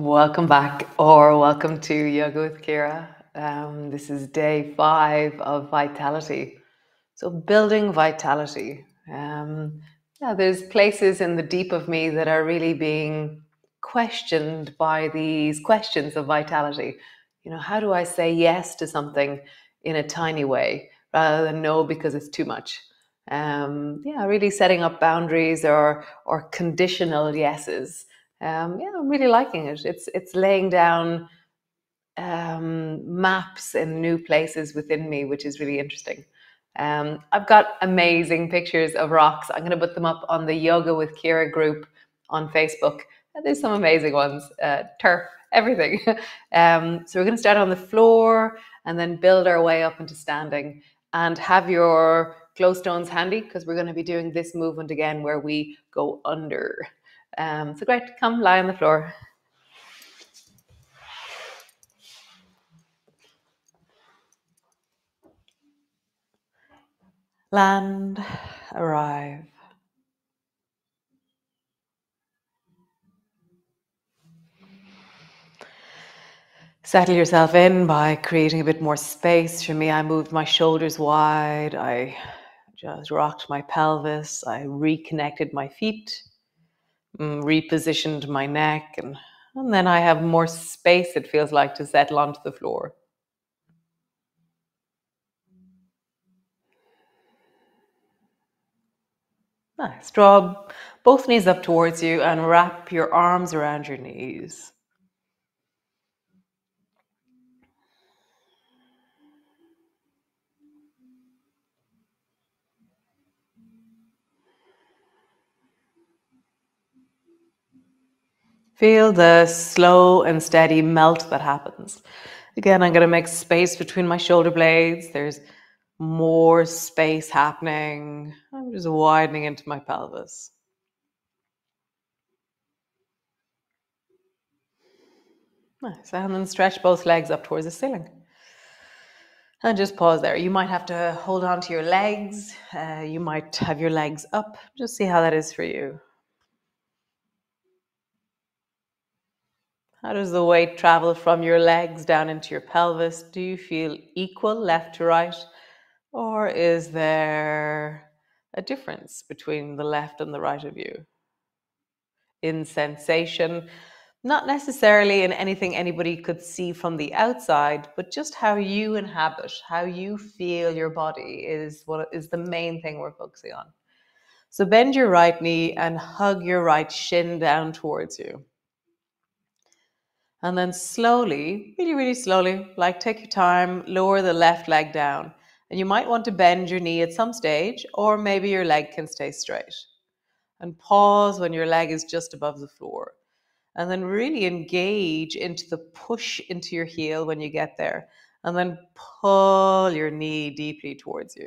Welcome back, or welcome to Yoga with Ciara. This is day 5 of vitality. So, building vitality. There's places in the deep of me that are really being questioned by these questions of vitality. How do I say yes to something in a tiny way rather than no because it's too much? Really setting up boundaries or conditional yeses. I'm really liking it. It's laying down maps in new places within me, which is really interesting. I've got amazing pictures of rocks. I'm going to put them up on the Yoga with Ciara group on Facebook. There's some amazing ones, turf, everything. So we're going to start on the floor and then build our way up into standing. And have your glow stones handy because we're going to be doing this movement again where we go under. So great, come lie on the floor. Land, arrive. Settle yourself in by creating a bit more space. For me, I moved my shoulders wide. I just rocked my pelvis. I reconnected my feet, repositioned my neck, and then I have more space, it feels like, to settle onto the floor. Nice. Draw both knees up towards you and wrap your arms around your knees. Feel the slow and steady melt that happens. Again, I'm going to make space between my shoulder blades. There's more space happening. I'm just widening into my pelvis. Nice. And then stretch both legs up towards the ceiling. And just pause there. You might have to hold on to your legs. You might have your legs up. Just see how that is for you. How does the weight travel from your legs down into your pelvis? Do you feel equal left to right? Or is there a difference between the left and the right of you? In sensation, not necessarily in anything anybody could see from the outside, but just how you inhabit, how you feel your body is what is the main thing we're focusing on. So bend your right knee and hug your right shin down towards you. And then slowly, really, really slowly, like take your time, lower the left leg down. And you might want to bend your knee at some stage, or maybe your leg can stay straight. And pause when your leg is just above the floor. And then really engage into the push into your heel when you get there. And then pull your knee deeply towards you.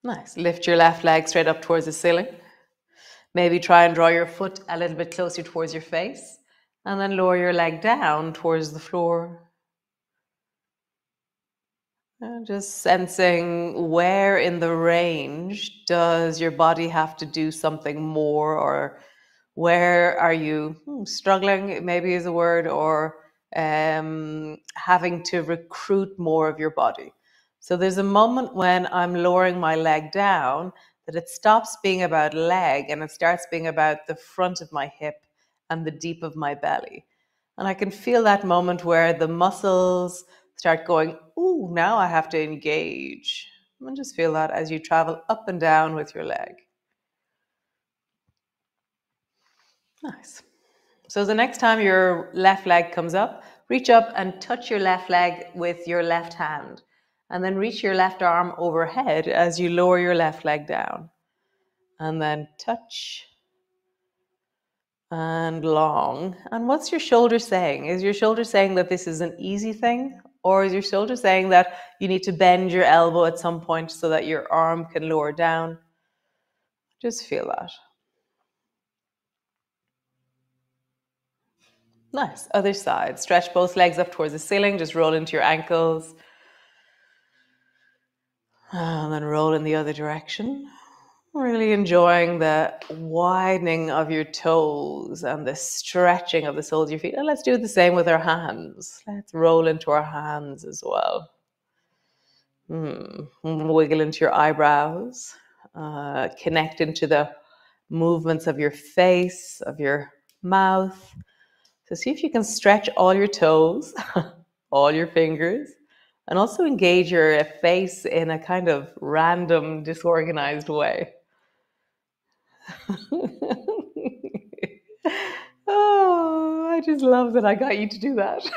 Nice. Lift your left leg straight up towards the ceiling. Maybe try and draw your foot a little bit closer towards your face. And then lower your leg down towards the floor. And just sensing where in the range does your body have to do something more, or where are you struggling, maybe is a word, or having to recruit more of your body. So there's a moment when I'm lowering my leg down that it stops being about leg and it starts being about the front of my hip and the deep of my belly. And I can feel that moment where the muscles start going, ooh, now I have to engage. And just feel that as you travel up and down with your leg. Nice. So the next time your left leg comes up, reach up and touch your left leg with your left hand. And then reach your left arm overhead as you lower your left leg down. And then touch and long. And what's your shoulder saying? Is your shoulder saying that this is an easy thing? Or is your shoulder saying that you need to bend your elbow at some point so that your arm can lower down? Just feel that. Nice. Other side. Stretch both legs up towards the ceiling. Just roll into your ankles. And then roll in the other direction. Really enjoying the widening of your toes and the stretching of the soles of your feet. And let's do the same with our hands. Let's roll into our hands as well. Wiggle into your eyebrows. Connect into the movements of your face, of your mouth. So see if you can stretch all your toes, all your fingers, and also engage your face in a kind of random, disorganized way. Oh, I just love that I got you to do that.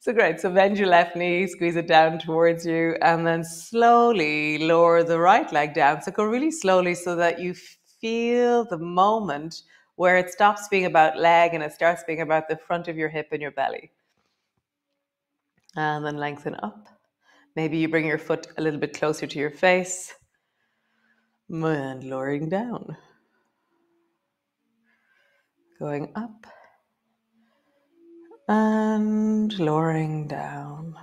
So great. So bend your left knee, squeeze it down towards you, and then slowly lower the right leg down. So go really slowly so that you feel the moment where it stops being about leg and it starts being about the front of your hip and your belly. And then lengthen up. Maybe you bring your foot a little bit closer to your face and lowering down. Going up and lowering down.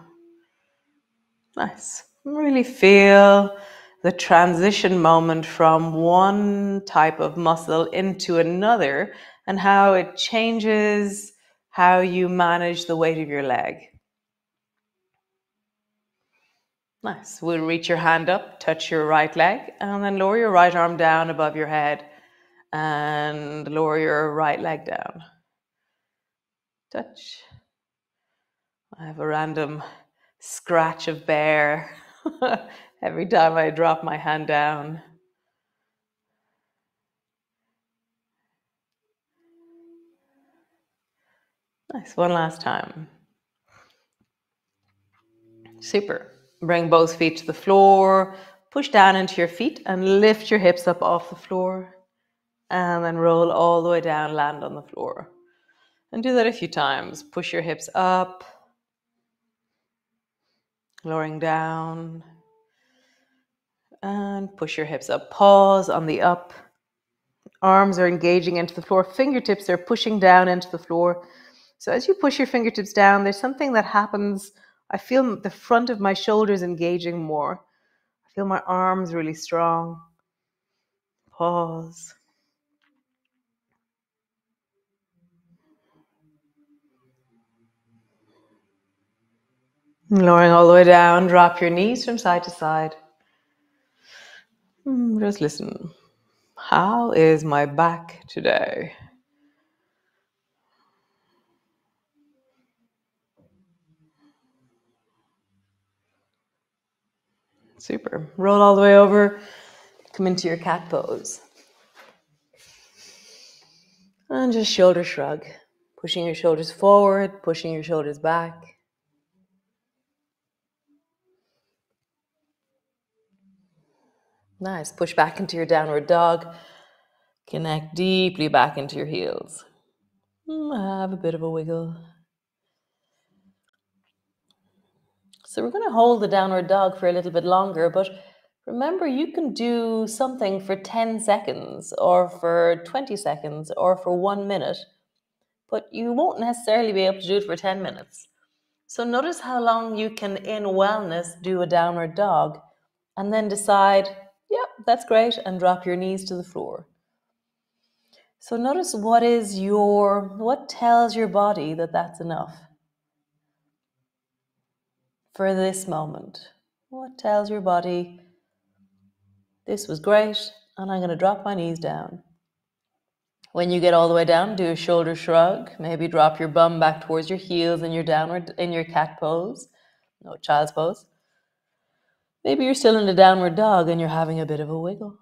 Nice. Really feel the transition moment from one type of muscle into another and how it changes how you manage the weight of your leg. Nice. We'll reach your hand up, touch your right leg, and then lower your right arm down above your head and lower your right leg down. Touch. I have a random scratch of bear every time I drop my hand down. Nice. One last time. Super. Bring both feet to the floor. Push down into your feet and lift your hips up off the floor. And then roll all the way down, land on the floor. And do that a few times. Push your hips up, lowering down. And push your hips up. Pause on the up. Arms are engaging into the floor. Fingertips are pushing down into the floor. So as you push your fingertips down, there's something that happens. I feel the front of my shoulders engaging more. I feel my arms really strong. Pause. Lowering all the way down. Drop your knees from side to side. Just listen. How is my back today? Super. Roll all the way over. Come into your cat pose. And just shoulder shrug. Pushing your shoulders forward, pushing your shoulders back. Nice. Push back into your downward dog. Connect deeply back into your heels. Have a bit of a wiggle. So we're going to hold the downward dog for a little bit longer, but remember you can do something for 10 seconds or for 20 seconds or for 1 minute, but you won't necessarily be able to do it for 10 minutes. So notice how long you can, in wellness, do a downward dog and then decide, yeah, that's great, and drop your knees to the floor. So notice what tells your body that that's enough for this moment. What tells your body, this was great, and I'm going to drop my knees down. When you get all the way down, do a shoulder shrug. Maybe drop your bum back towards your heels in your cat pose. No, child's pose. Maybe you're still in the downward dog and you're having a bit of a wiggle.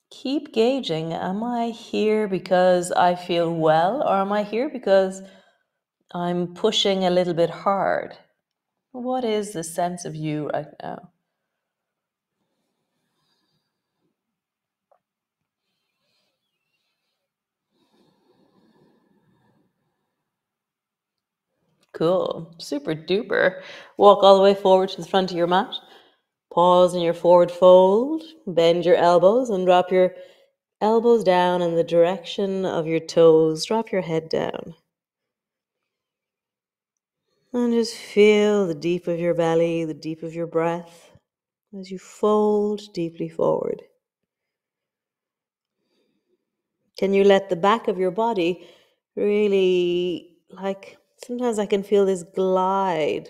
Keep gauging. Am I here because I feel well, or am I here because I'm pushing a little bit hard? What is the sense of you right now? Cool. Super duper. Walk all the way forward to the front of your mat. Pause in your forward fold. Bend your elbows and drop your elbows down in the direction of your toes. Drop your head down. And just feel the deep of your belly, the deep of your breath as you fold deeply forward. Can you let the back of your body really, like, sometimes I can feel this glide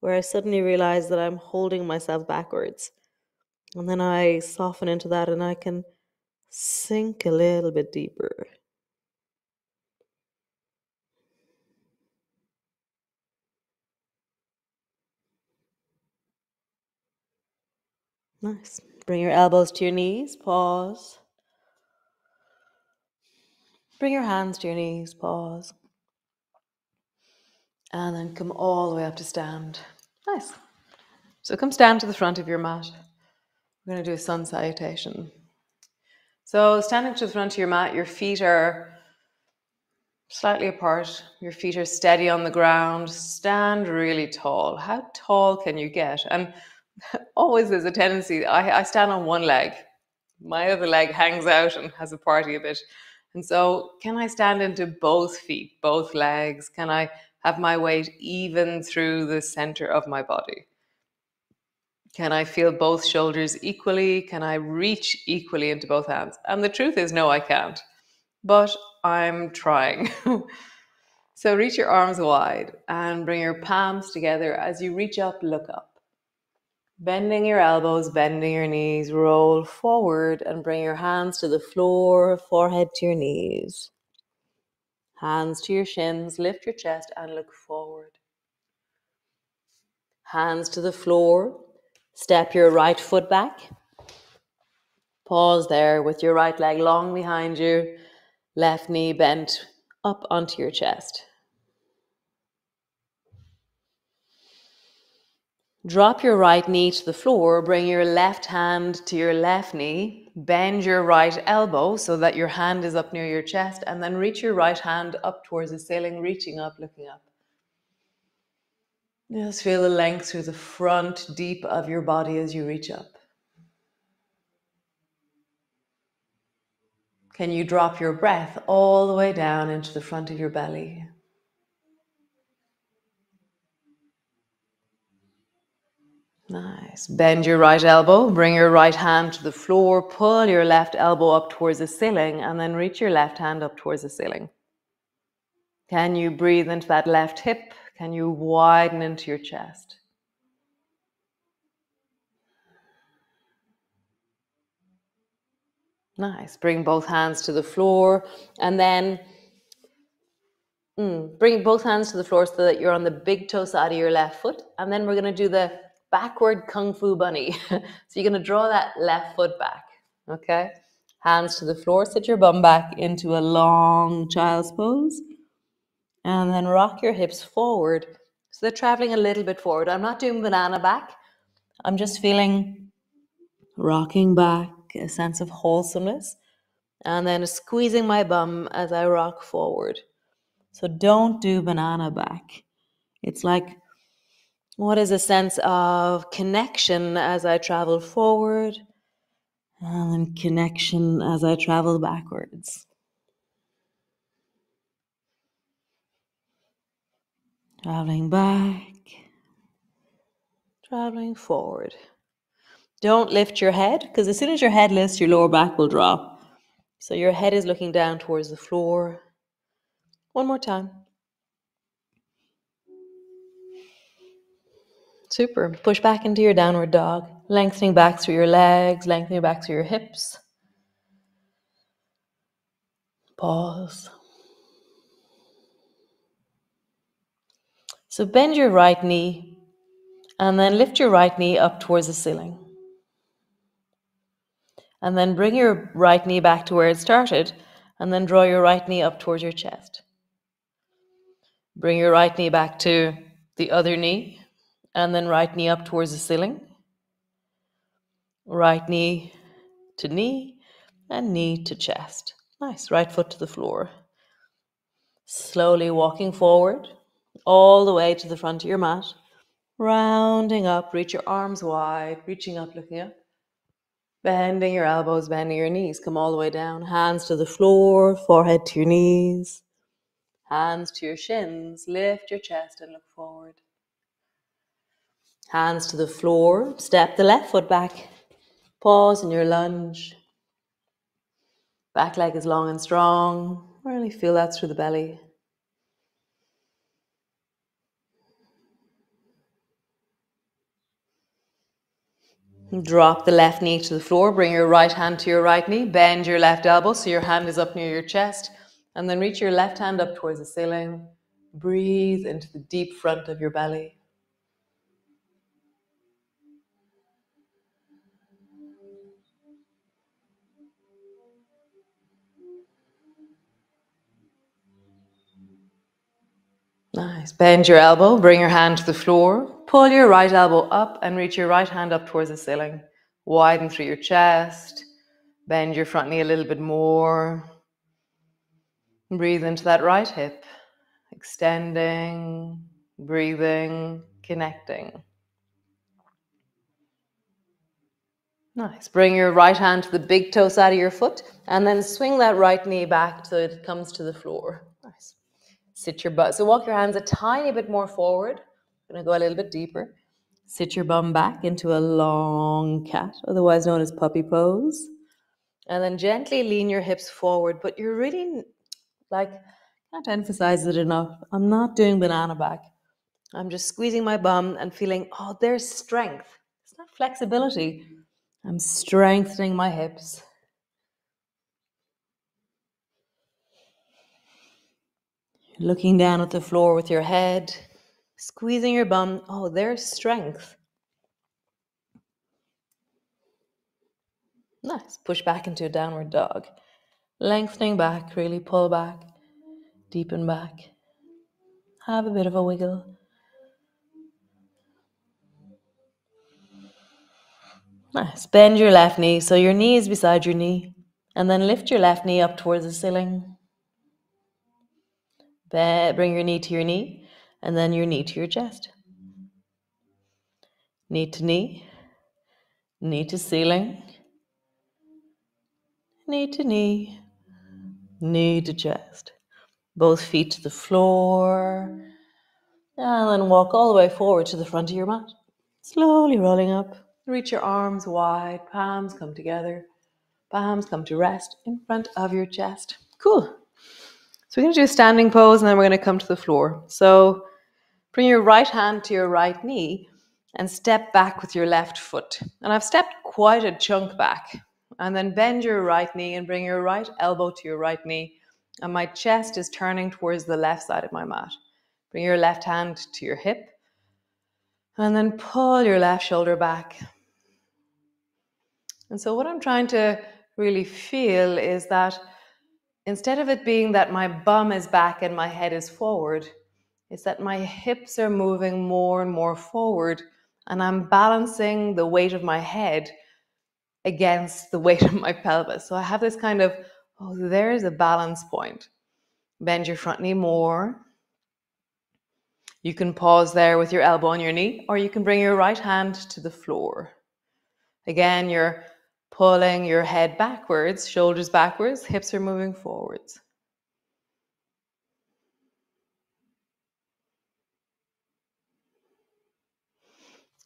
where I suddenly realize that I'm holding myself backwards. And then I soften into that and I can sink a little bit deeper. Nice. Bring your elbows to your knees, pause. Bring your hands to your knees, pause. And then come all the way up to stand. Nice. So come stand to the front of your mat. We're going to do a sun salutation. So standing to the front of your mat, your feet are slightly apart. Your feet are steady on the ground. Stand really tall. How tall can you get? And always there's a tendency, I stand on one leg. My other leg hangs out and has a party a bit. And so can I stand into both feet, both legs? Can I have my weight even through the center of my body? Can I feel both shoulders equally? Can I reach equally into both hands? And the truth is, no, I can't. But I'm trying. So reach your arms wide and bring your palms together. As you reach up, look up. Bending your elbows, bending your knees, roll forward and bring your hands to the floor, forehead to your knees. Hands to your shins, lift your chest and look forward. Hands to the floor, step your right foot back. Pause there with your right leg long behind you, left knee bent up onto your chest. Drop your right knee to the floor, bring your left hand to your left knee, bend your right elbow so that your hand is up near your chest, and then reach your right hand up towards the ceiling, reaching up, looking up. Just feel the length through the front, deep of your body as you reach up. Can you drop your breath all the way down into the front of your belly? Nice. Bend your right elbow, bring your right hand to the floor, pull your left elbow up towards the ceiling, and then reach your left hand up towards the ceiling. Can you breathe into that left hip? Can you widen into your chest? Nice. Bring both hands to the floor, and then bring both hands to the floor so that you're on the big toe side of your left foot. And then we're going to do the backward Kung Fu bunny. So you're going to draw that left foot back. Okay? Hands to the floor. Sit your bum back into a long child's pose. And then rock your hips forward. So they're traveling a little bit forward. I'm not doing banana back. I'm just feeling rocking back, a sense of wholesomeness. And then squeezing my bum as I rock forward. So don't do banana back. It's like, what is a sense of connection as I travel forward, and then connection as I travel backwards. Traveling back, traveling forward. Don't lift your head, because as soon as your head lifts, your lower back will drop. So your head is looking down towards the floor. One more time. Super. Push back into your downward dog, lengthening back through your legs, lengthening back through your hips. Pause. So bend your right knee and then lift your right knee up towards the ceiling. And then bring your right knee back to where it started and then draw your right knee up towards your chest. Bring your right knee back to the other knee and then right knee up towards the ceiling. Right knee to knee and knee to chest. Nice. Right foot to the floor. Slowly walking forward all the way to the front of your mat. Rounding up, reach your arms wide, reaching up, looking up. Bending your elbows, bending your knees. Come all the way down. Hands to the floor, forehead to your knees. Hands to your shins. Lift your chest and look forward. Hands to the floor. Step the left foot back. Pause in your lunge. Back leg is long and strong. Really feel that through the belly. Drop the left knee to the floor. Bring your right hand to your right knee. Bend your left elbow so your hand is up near your chest. And then reach your left hand up towards the ceiling. Breathe into the deep front of your belly. Nice. Bend your elbow. Bring your hand to the floor. Pull your right elbow up and reach your right hand up towards the ceiling. Widen through your chest. Bend your front knee a little bit more. Breathe into that right hip. Extending, breathing, connecting. Nice. Bring your right hand to the big toe side of your foot and then swing that right knee back so it comes to the floor. Nice. Sit your butt. So walk your hands a tiny bit more forward. I'm going to go a little bit deeper. Sit your bum back into a long cat, otherwise known as puppy pose. And then gently lean your hips forward, but you're really, can't emphasize it enough. I'm not doing banana back. I'm just squeezing my bum and feeling, oh, there's strength. It's not flexibility. I'm strengthening my hips. Looking down at the floor with your head, squeezing your bum. Oh, there's strength. Nice. Push back into a downward dog. Lengthening back, really pull back, deepen back. Have a bit of a wiggle. Nice. Bend your left knee so your knee is beside your knee. And then lift your left knee up towards the ceiling. Bring your knee to your knee. And then your knee to your chest. Knee to knee. Knee to ceiling. Knee to knee. Knee to chest. Both feet to the floor. And then walk all the way forward to the front of your mat. Slowly rolling up. Reach your arms wide. Palms come together. Palms come to rest in front of your chest. Cool. So we're going to do a standing pose and then we're going to come to the floor. So bring your right hand to your right knee and step back with your left foot. And I've stepped quite a chunk back. And then bend your right knee and bring your right elbow to your right knee. And my chest is turning towards the left side of my mat. Bring your left hand to your hip. And then pull your left shoulder back. And so what I'm trying to really feel is that instead of it being that my bum is back and my head is forward, it's that my hips are moving more and more forward and I'm balancing the weight of my head against the weight of my pelvis. So I have this kind of, oh, there's a balance point. Bend your front knee more. You can pause there with your elbow on your knee, or you can bring your right hand to the floor. Again, you're pulling your head backwards, shoulders backwards, hips are moving forwards.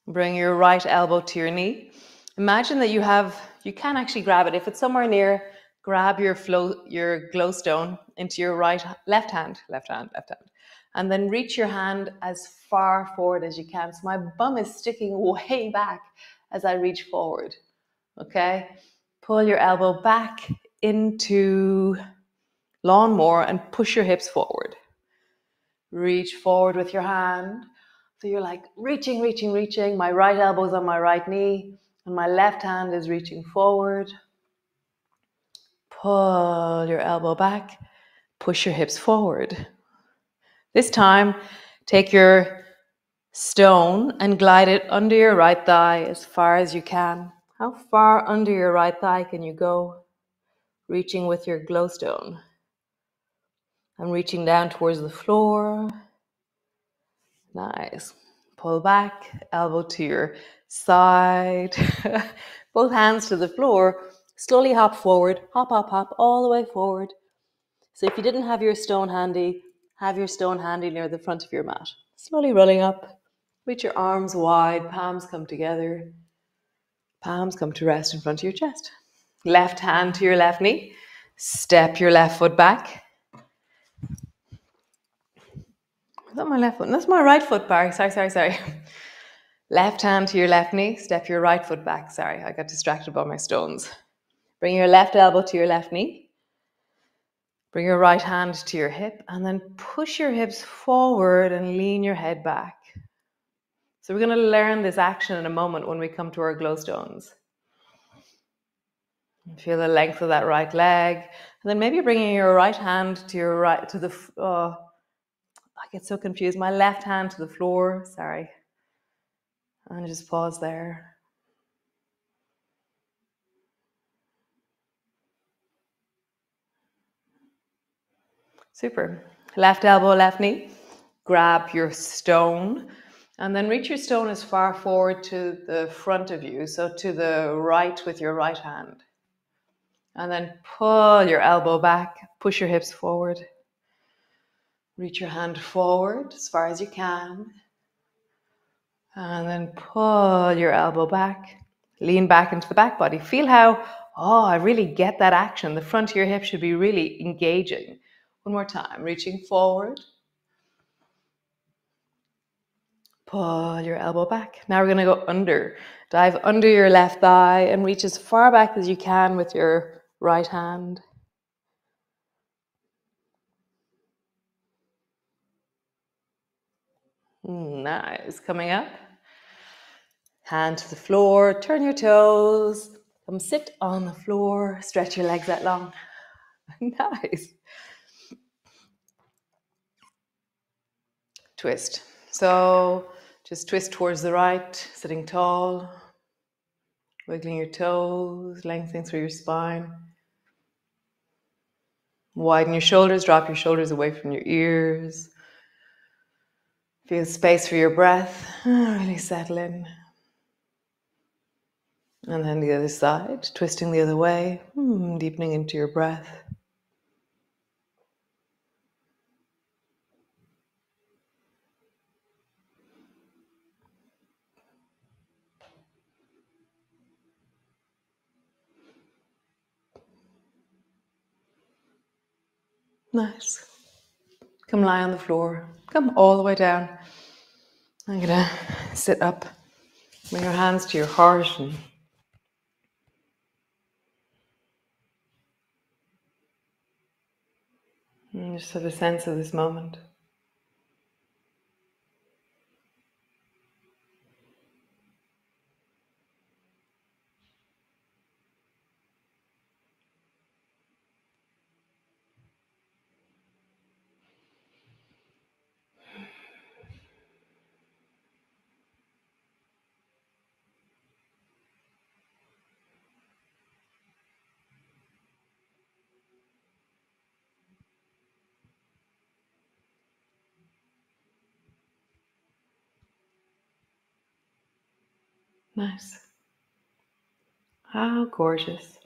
Bring your right elbow to your knee. Imagine that you can actually grab it. If it's somewhere near, grab your glowstone into your left hand. And then reach your hand as far forward as you can. So my bum is sticking way back as I reach forward. Okay? Pull your elbow back into lawnmower and push your hips forward. Reach forward with your hand. So you're like reaching. My right elbow's on my right knee and my left hand is reaching forward. Pull your elbow back. Push your hips forward. This time, take your stone and glide it under your right thigh as far as you can. How far under your right thigh can you go? Reaching with your glowstone. I'm reaching down towards the floor. Nice. Pull back, elbow to your side. Both hands to the floor. Slowly hop forward. Hop, all the way forward. So if you didn't have your stone handy, Have your stone handy near the front of your mat. Slowly rolling up. Reach your arms wide, palms come together. Palms come to rest in front of your chest. Left hand to your left knee. Step your left foot back. Is that my left foot? That's my right foot, Barry. Sorry. Left hand to your left knee. Step your right foot back. Sorry, I got distracted by my stones. Bring your left elbow to your left knee. Bring your right hand to your hip and then push your hips forward and lean your head back. So we're going to learn this action in a moment when we come to our glow stones. Feel the length of that right leg. And then maybe bringing your right hand to your right, to the, I get so confused. My left hand to the floor, sorry. And just pause there. Super. Left elbow, left knee. Grab your stone. And then reach your stone as far forward to the front of you. So to the right with your right hand. And then pull your elbow back. Push your hips forward. Reach your hand forward as far as you can. And then pull your elbow back. Lean back into the back body. Feel how, I really get that action. The front of your hip should be really engaging. One more time. Reaching forward. Pull your elbow back. Now we're going to go under. Dive under your left thigh and reach as far back as you can with your right hand. Nice. Coming up. Hand to the floor. Turn your toes. Come sit on the floor. Stretch your legs out long. Nice. Twist. So just twist towards the right, sitting tall. Wiggling your toes, lengthening through your spine. Widen your shoulders, drop your shoulders away from your ears. Feel space for your breath. Really settle in. And then the other side, twisting the other way, deepening into your breath. Nice. Come lie on the floor. Come all the way down. I'm going to sit up. Bring your hands to your heart and just have a sense of this moment. Nice. How gorgeous.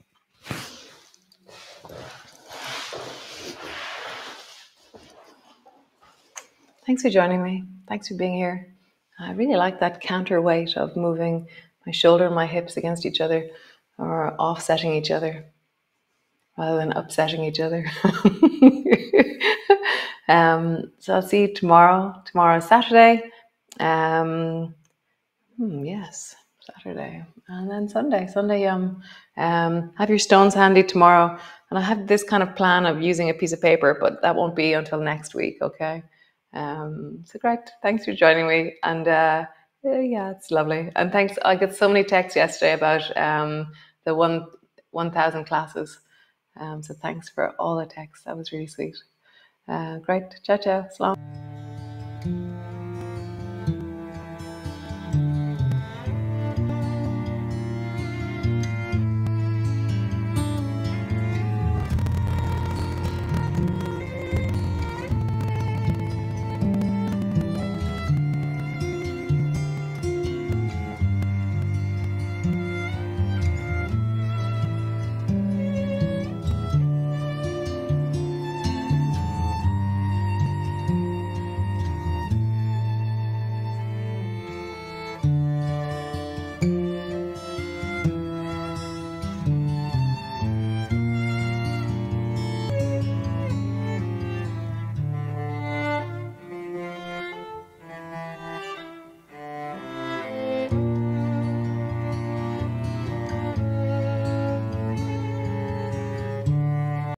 Thanks for joining me. Thanks for being here. I really like that counterweight of moving my shoulder and my hips against each other or offsetting each other rather than upsetting each other. So I'll see you tomorrow. Tomorrow is Saturday. Yes, Saturday. And then Sunday. Have your stones handy tomorrow. And I have this kind of plan of using a piece of paper, but that won't be until next week, okay? So great. Thanks for joining me. And yeah, it's lovely. And thanks. I got so many texts yesterday about the 1,000 classes. So thanks for all the texts. That was really sweet. Great. Ciao, ciao. Salam.